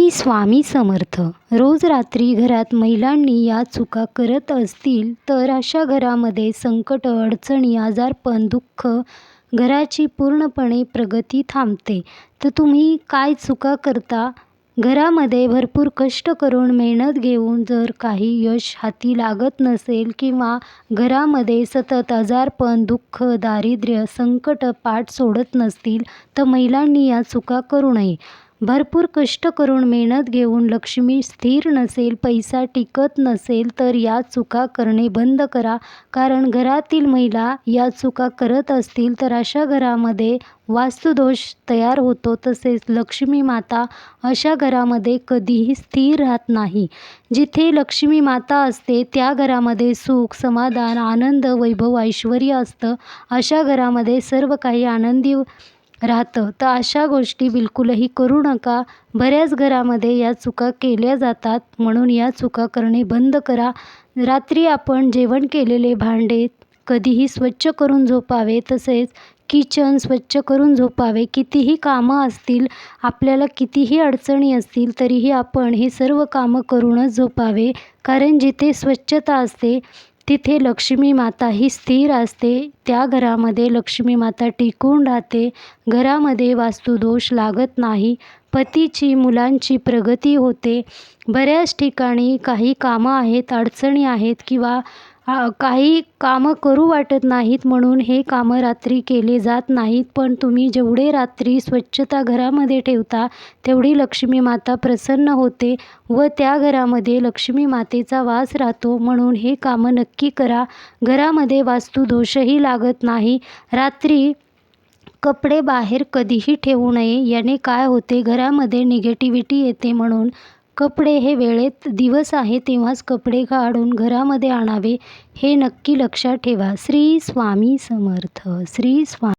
श्री स्वामी समर्थ. रोज रात्री घरात महिलांनी या चुका करत असतील तर अशा घरामध्ये संकट, अडचणी, आजारपण, दुःख, घराची पूर्णपणे प्रगती थांबते. तर तुम्ही काय चुका करता? घरामध्ये भरपूर कष्ट करून मेहनत घेऊन जर काही यश हाती लागत नसेल किंवा घरामध्ये सतत आजारपण, दुःख, दारिद्र्य, संकट पाठ सोडत नसतील तर महिलांनी या चुका करू नये. भरपूर कष्ट करून मेहनत घेऊन लक्ष्मी स्थिर नसेल, पैसा टिकत नसेल तर या चुका करणे बंद करा. कारण घरातील महिला या चुका करत असतील तर अशा घरामध्ये वास्तुदोष तयार होतो. तसेच लक्ष्मी माता अशा घरामध्ये कधीही स्थिर राहत नाही. जिथे लक्ष्मी माता असते त्या घरामध्ये सुख, समाधान, आनंद, वैभव, ऐश्वर्य असतं. अशा घरामध्ये सर्व काही आनंदी राहतं. तर अशा गोष्टी बिलकुलही करू नका. बऱ्याच घरामध्ये या चुका केल्या जातात, म्हणून या चुका करणे बंद करा. रात्री आपण जेवण केलेले भांडे कधीही स्वच्छ करून झोपावे. तसेच किचन स्वच्छ करून झोपावे. कितीही कामं असतील, आपल्याला कितीही अडचणी असतील तरीही आपण हे सर्व कामं करूनच झोपावे. कारण जिथे स्वच्छता असते तिथे लक्ष्मी माता ही स्थिर असते. त्या घरामध्ये लक्ष्मी माता टिकून राहते. घरामध्ये वास्तुदोष लागत नाही. पतीची, मुलांची प्रगती होते. बऱ्याच ठिकाणी काही कामं आहेत, अडचणी आहेत किंवा काही कामं करू वाटत नाहीत म्हणून हे कामं रात्री केले जात नाहीत. पण तुम्ही जेवढे रात्री स्वच्छता घरामध्ये ठेवता तेवढी लक्ष्मी माता प्रसन्न होते व त्या घरामध्ये लक्ष्मी मातेचा वास राहतो. म्हणून हे कामं नक्की करा. घरामध्ये वास्तुदोषही लागत नाही. रात्री कपडे बाहेर कधीही ठेवू नये. याने काय होते, घरामध्ये निगेटिव्हिटी येते. म्हणून कपडे हे वेळेत, दिवस आहे तेव्हाच कपडे काढून घरामध्ये आणावे. हे नक्की लक्षात ठेवा. श्री स्वामी समर्थ. श्री स्वामी.